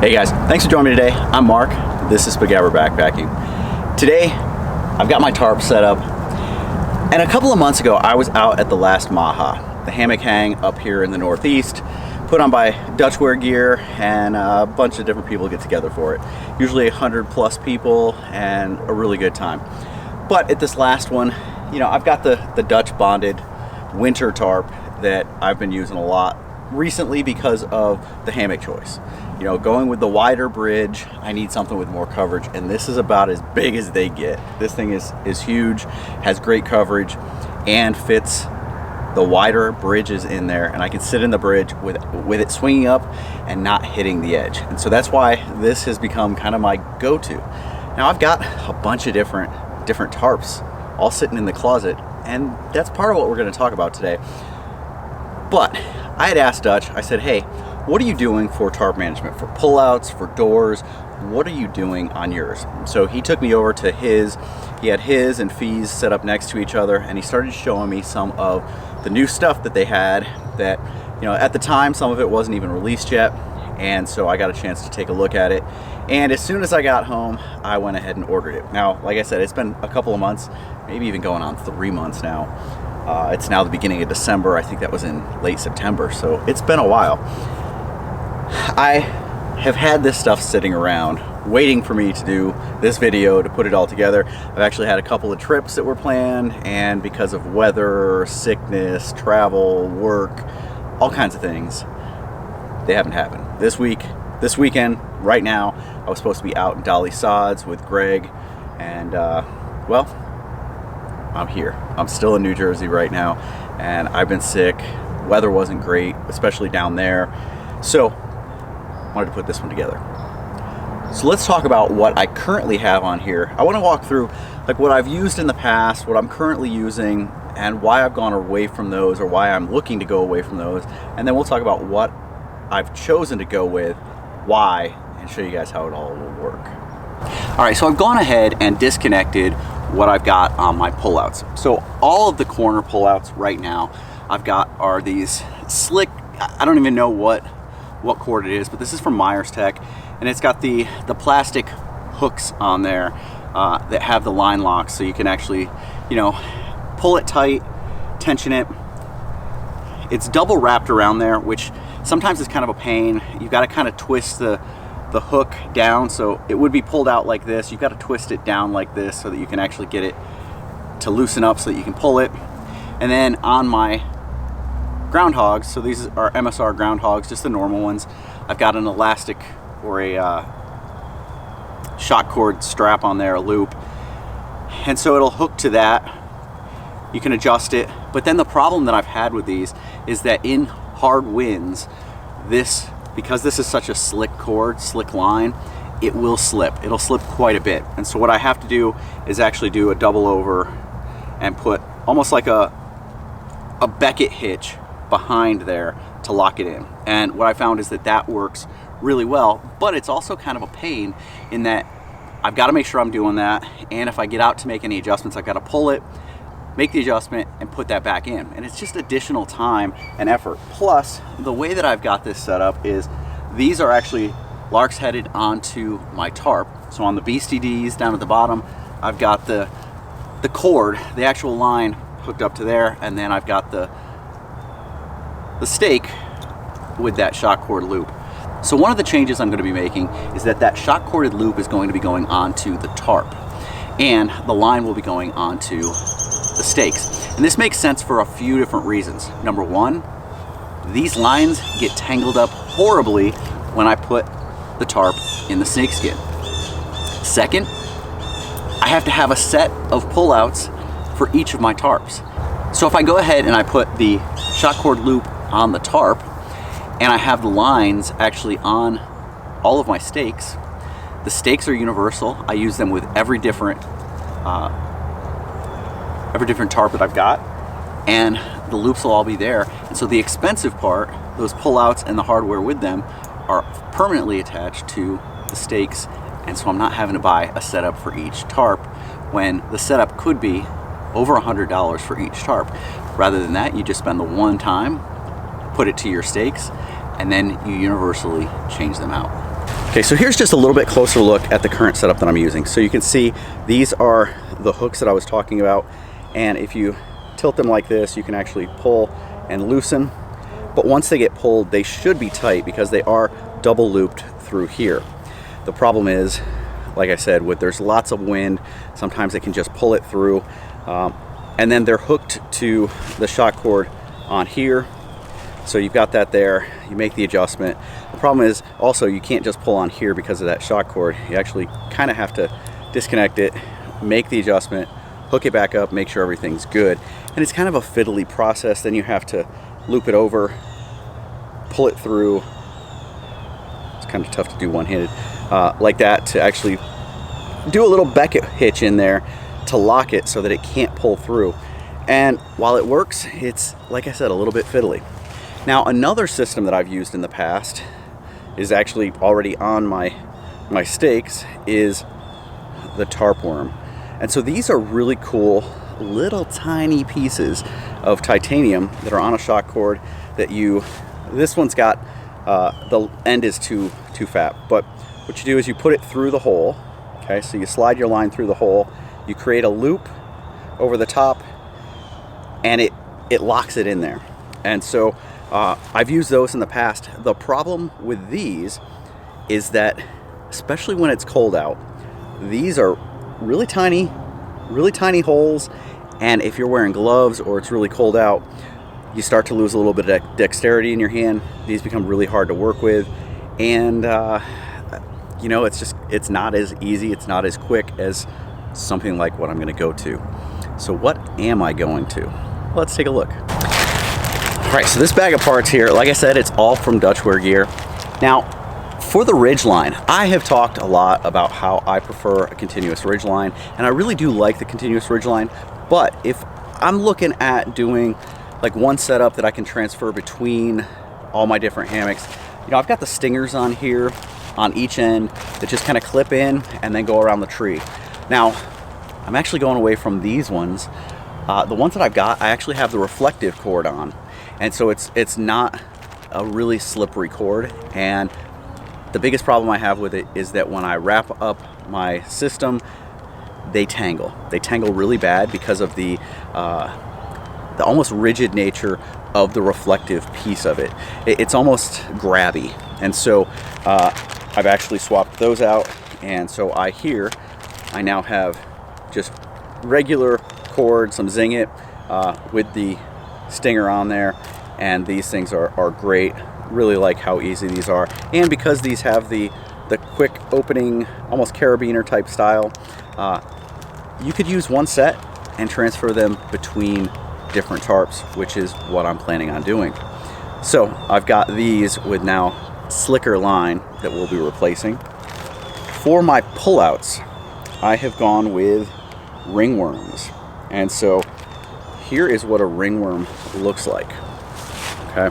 Hey guys, thanks for joining me today. I'm Mark. This is Spiguyver Backpacking. Today, I've got my tarp set up, and a couple of months ago, I was out at the last Maha, the hammock hang up here in the Northeast, put on by Dutchware gear, and a bunch of different people get together for it. Usually 100 plus people, and a really good time. But at this last one, you know, I've got the Dutch bonded winter tarp that I've been using a lot recently because of the hammock choice. You know, going with the wider bridge, I need something with more coverage, and this is about as big as they get. This thing is huge, has great coverage, and fits the wider bridges in there, and I can sit in the bridge with it swinging up and not hitting the edge. And so that's why this has become kind of my go-to. Now I've got a bunch of different tarps all sitting in the closet, and that's part of what we're going to talk about today. But I had asked Dutch, I said, hey, what are you doing for tarp management, for pullouts, for doors? What are you doing on yours? So he took me over to his. He had his and Fee's set up next to each other, and he started showing me some of the new stuff that they had that, you know, at the time, some of it wasn't even released yet. And so I got a chance to take a look at it. And as soon as I got home, I went ahead and ordered it. Now, like I said, it's been a couple of months, maybe even going on 3 months now. It's now the beginning of December. I think that was in late September. So it's been a while. I have had this stuff sitting around waiting for me to do this video, to put it all together. I've actually had a couple of trips that were planned, and because of weather, sickness, travel, work, all kinds of things, they haven't happened. This weekend, right now, I was supposed to be out in Dolly Sods with Greg, and well, I'm here. I'm still in New Jersey right now, and I've been sick. Weather wasn't great, especially down there. So I wanted to put this one together. So let's talk about what I currently have on here. I want to walk through like what I've used in the past, what I'm currently using, and why I've gone away from those, or why I'm looking to go away from those. And then we'll talk about what I've chosen to go with, why, and show you guys how it all will work. All right, so I've gone ahead and disconnected what I've got on my pullouts. So all of the corner pullouts right now I've got are these slick, I don't even know what cord it is, but this is from Myers Tech, and it's got the plastic hooks on there that have the line locks, so you can actually, you know, pull it tight, tension it. It's double wrapped around there, which sometimes is kind of a pain. You've got to kind of twist the hook down, so it would be pulled out like this. You've got to twist it down like this so that you can actually get it to loosen up so that you can pull it. And then on my groundhogs, so these are MSR groundhogs, just the normal ones, I've got an elastic or a shock cord strap on there, a loop, and so it'll hook to that. You can adjust it, but then the problem that I've had with these is that in hard winds, because this is such a slick cord, slick line, it will slip. It'll slip quite a bit. And so what I have to do is actually do a double over and put almost like a Beckett hitch behind there to lock it in. And what I found is that works really well, but it's also kind of a pain in that I've got to make sure I'm doing that. And if I get out to make any adjustments, I've got to pull it, make the adjustment, and put that back in. And it's just additional time and effort. Plus, the way that I've got this set up is these are actually larks headed onto my tarp. So on the BCDs down at the bottom, I've got the cord, the actual line hooked up to there, and then I've got the stake with that shock cord loop. So one of the changes I'm going to be making is that shock corded loop is going to be going onto the tarp, and the line will be going onto the stakes. And this makes sense for a few different reasons. Number one, these lines get tangled up horribly when I put the tarp in the snakeskin. Second, I have to have a set of pullouts for each of my tarps. So if I go ahead and I put the shock cord loop on the tarp, and I have the lines actually on all of my stakes, the stakes are universal. I use them with every different tarp that I've got, and the loops will all be there. And so the expensive part, those pullouts and the hardware with them, are permanently attached to the stakes, and so I'm not having to buy a setup for each tarp when the setup could be over $100 for each tarp. Rather than that, you just spend the one time, put it to your stakes, and then you universally change them out. Okay, so here's just a little bit closer look at the current setup that I'm using. So you can see these are the hooks that I was talking about, and if you tilt them like this, you can actually pull and loosen. But once they get pulled, they should be tight because they are double looped through here. The problem is, like I said, there's lots of wind, sometimes it can just pull it through. And then they're hooked to the shock cord on here. So you've got that there, you make the adjustment. The problem is also you can't just pull on here because of that shock cord. You actually kind of have to disconnect it, make the adjustment, hook it back up, make sure everything's good. And it's kind of a fiddly process. Then you have to loop it over, pull it through. It's kind of tough to do one-handed, like that, to actually do a little Beckett hitch in there to lock it so that it can't pull through. And while it works, it's, like I said, a little bit fiddly. Now, another system that I've used in the past is actually already on my stakes, is the Tarp worm. And so these are really cool little tiny pieces of titanium that are on a shock cord that this one's got, the end is too fat, but what you do is you put it through the hole. Okay, so you slide your line through the hole, you create a loop over the top, and it locks it in there. And so I've used those in the past. The problem with these is that, especially when it's cold out, these are really tiny holes, and if you're wearing gloves or it's really cold out, you start to lose a little bit of dexterity in your hand. These become really hard to work with, and you know, it's not as easy, it's not as quick as something like what I'm going to go to. So what am I going to? Let's take a look. All right, so this bag of parts here, like I said, it's all from Dutchware gear. Now, for the ridgeline, I have talked a lot about how I prefer a continuous ridgeline, and I really do like the continuous ridgeline. But if I'm looking at doing like one setup that I can transfer between all my different hammocks, you know, I've got the stingers on here on each end that just kind of clip in and then go around the tree. Now, I'm actually going away from these ones. The ones that I've got, I actually have the reflective cord on, and so it's not a really slippery cord. And the biggest problem I have with it is that when I wrap up my system, they tangle. They tangle really bad because of the almost rigid nature of the reflective piece of it. It's almost grabby, and so I've actually swapped those out. And so I now have just regular cord, some Zing It with the stinger on there, and these things are great. Really like how easy these are, and because these have the quick opening, almost carabiner type style, you could use one set and transfer them between different tarps, which is what I'm planning on doing. So I've got these with now slicker line that we'll be replacing. For my pullouts, I have gone with ringworms, and so here is what a ringworm looks like. Okay,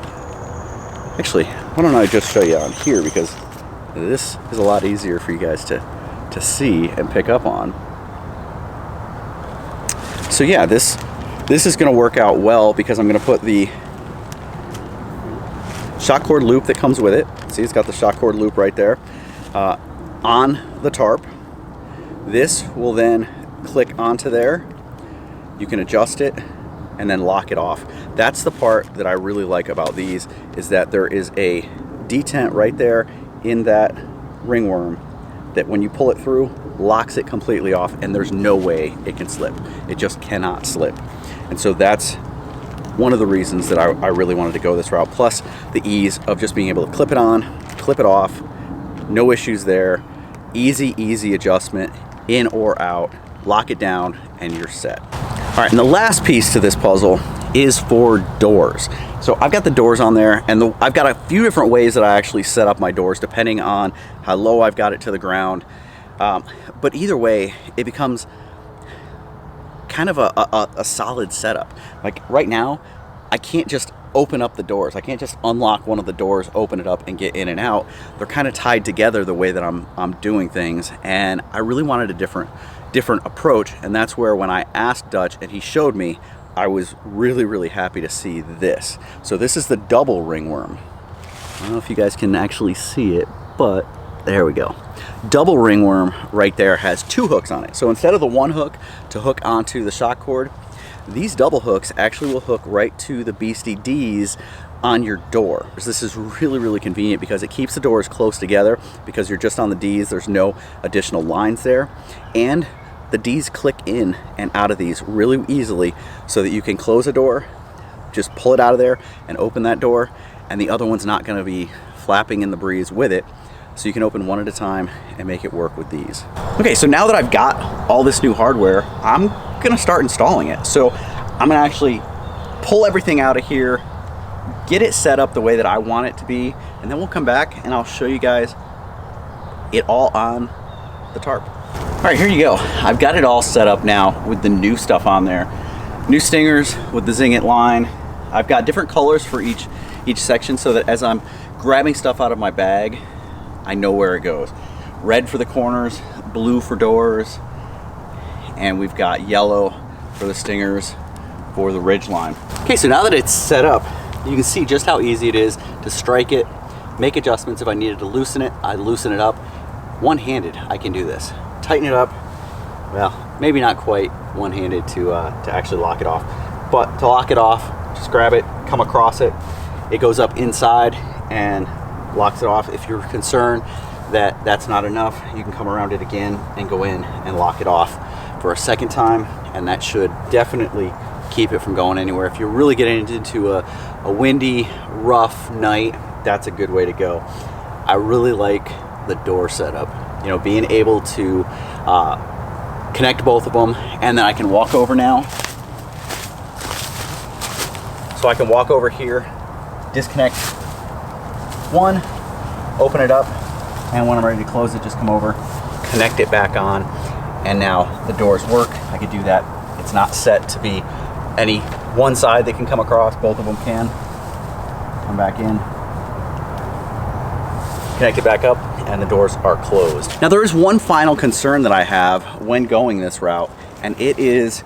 actually, why don't I just show you on here, because this is a lot easier for you guys to see and pick up on. So yeah, this is going to work out well because I'm going to put the shock cord loop that comes with it. See, it's got the shock cord loop right there on the tarp. This will then click onto there. You can adjust it and then lock it off. That's the part that I really like about these, is that there is a detent right there in that ringworm that when you pull it through, locks it completely off, and there's no way it can slip. It just cannot slip. And so that's one of the reasons that I really wanted to go this route, plus the ease of just being able to clip it on, clip it off, no issues there, easy adjustment, in or out, lock it down, and you're set. All right, and the last piece to this puzzle is for doors. So I've got the doors on there, and I've got a few different ways that I actually set up my doors depending on how low I've got it to the ground. But either way, it becomes kind of a solid setup. Like right now, I can't just open up the doors. I can't just unlock one of the doors, open it up, and get in and out. They're kind of tied together the way that I'm doing things, and I really wanted a different approach. And that's where, when I asked Dutch and he showed me, I was really happy to see this. So this is the double ringworm. I don't know if you guys can actually see it, but There we go. Double ringworm right there has 2 hooks on it. So instead of the 1 hook to hook onto the shock cord, these double hooks actually will hook right to the Beastie D's on your door. This is really, really convenient because it keeps the doors close together because you're just on the D's. There's no additional lines there. And the D's click in and out of these really easily so that you can close a door, just pull it out of there and open that door, and the other one's not going to be flapping in the breeze with it. So you can open one at a time and make it work with these. Okay, so now that I've got all this new hardware, I'm gonna start installing it. So I'm gonna actually pull everything out of here, get it set up the way that I want it to be, and then we'll come back and I'll show you guys it all on the tarp. All right, here you go. I've got it all set up now with the new stuff on there. New stingers with the Zing It line. I've got different colors for each section so that as I'm grabbing stuff out of my bag, I know where it goes. Red for the corners, blue for doors, and we've got yellow for the stingers for the ridge line. Okay, so now that it's set up, you can see just how easy it is to strike it, make adjustments. If I needed to loosen it, I loosen it up. One-handed, I can do this. Tighten it up, well, maybe not quite one-handed to actually lock it off, but to lock it off, just grab it, come across it, it goes up inside and locks it off. If you're concerned that that's not enough, you can come around it again and go in and lock it off for a second time, and that should definitely keep it from going anywhere. If you're really getting into a windy, rough night, that's a good way to go. I really like the door setup, you know, being able to connect both of them, and then I can walk over now. So I can walk over here, disconnect one, open it up, and when I'm ready to close it, just come over, connect it back on, and now the doors work. I could do that. It's not set to be any one side that can come across, both of them can. Come back in, connect it back up, and the doors are closed. Now there is one final concern that I have when going this route, and it is,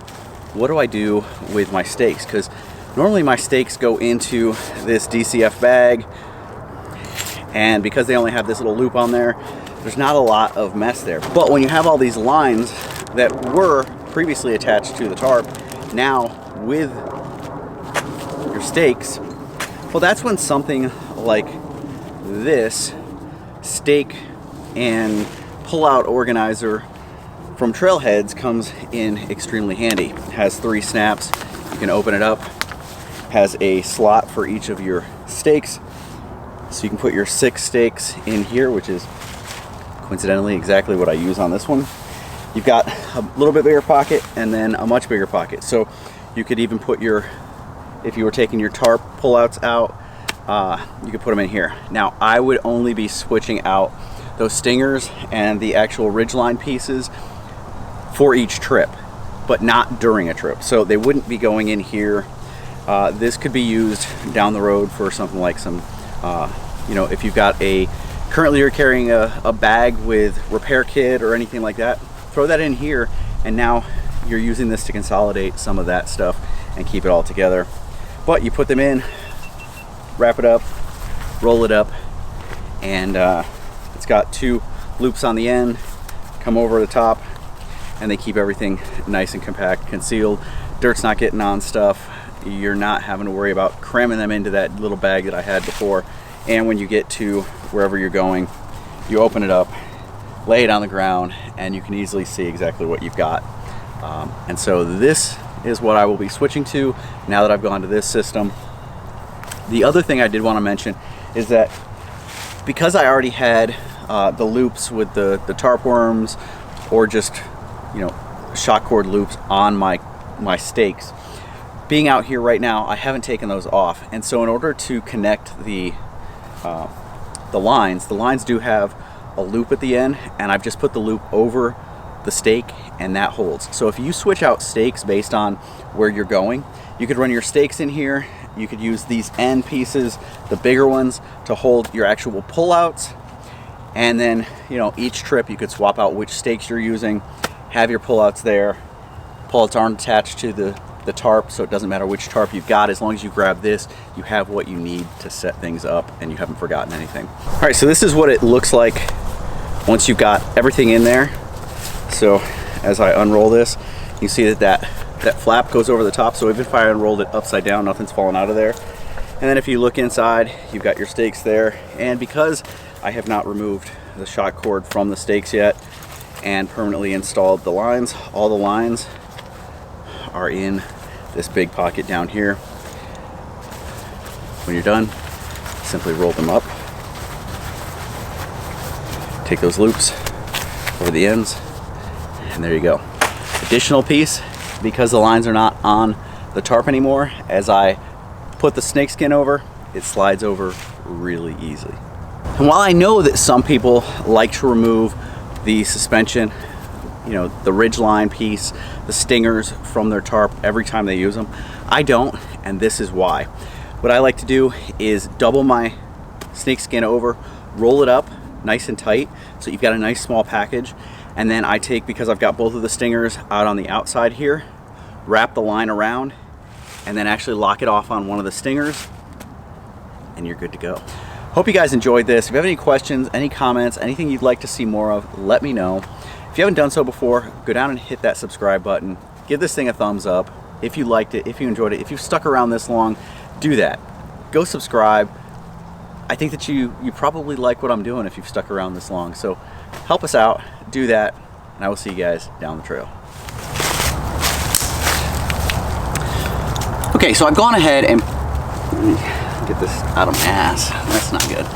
what do I do with my stakes? Because normally my stakes go into this DCF bag, and because they only have this little loop on there, there's not a lot of mess there. But when you have all these lines that were previously attached to the tarp, now with your stakes, well, that's when something like this stake and pull-out organizer from Trailheadz comes in extremely handy. It has 3 snaps, you can open it up, has a slot for each of your stakes, so you can put your 6 stakes in here, which is coincidentally exactly what I use on this one. You've got a little bit bigger pocket and then a much bigger pocket, so you could even put your, if you were taking your tarp pullouts out, you could put them in here. Now I would only be switching out those stingers and the actual ridgeline pieces for each trip, but not during a trip, so they wouldn't be going in here. This could be used down the road for something like some you know, if you've got currently you're carrying a bag with repair kit or anything like that, throw that in here, and now you're using this to consolidate some of that stuff and keep it all together. But you put them in, wrap it up, roll it up, and it's got 2 loops on the end, come over the top, and they keep everything nice and compact, concealed. Dirt's not getting on stuff. You're not having to worry about cramming them into that little bag that I had before. And when you get to wherever you're going, you open it up, lay it on the ground, and you can easily see exactly what you've got. And so this is what I will be switching to now that I've gone to this system. The other thing I did want to mention is that because I already had the loops with the tarp worms, or just, you know, shock cord loops on my stakes, being out here right now, I haven't taken those off. And so in order to connect the lines do have a loop at the end, and I've just put the loop over the stake, and that holds. So if you switch out stakes based on where you're going, you could run your stakes in here. You could use these end pieces, the bigger ones, to hold your actual pullouts. And then, you know, each trip you could swap out which stakes you're using, have your pullouts there. Pullouts aren't attached to the tarp, so it doesn't matter which tarp you've got. As long as you grab this, you have what you need to set things up and you haven't forgotten anything. All right, so this is what it looks like Once you've got everything in there, so as I unroll this, you see that flap goes over the top, so even if I unrolled it upside down, nothing's falling out of there. And then if you look inside, you've got your stakes there. And because I have not removed the shock cord from the stakes yet and permanently installed the lines, all the lines are in this big pocket down here. When you're done, simply roll them up. Take those loops over the ends, and there you go. Additional piece, because the lines are not on the tarp anymore, as I put the snakeskin over, it slides over really easily. And while I know that some people like to remove the suspension, you know, the ridgeline piece, the stingers from their tarp every time they use them, I don't, and this is why. What I like to do is double my snakeskin over, roll it up nice and tight, so you've got a nice small package, and then I take, because I've got both of the stingers out on the outside here, wrap the line around, and then actually lock it off on one of the stingers, and you're good to go. Hope you guys enjoyed this. If you have any questions, any comments, anything you'd like to see more of, let me know. If you haven't done so before, go down and hit that subscribe button. Give this thing a thumbs up if you liked it, if you enjoyed it. If you've stuck around this long, do that. Go subscribe. I think that you probably like what I'm doing if you've stuck around this long. So help us out, do that, and I will see you guys down the trail. Okay, so I've gone ahead and let me get this out of my ass. That's not good.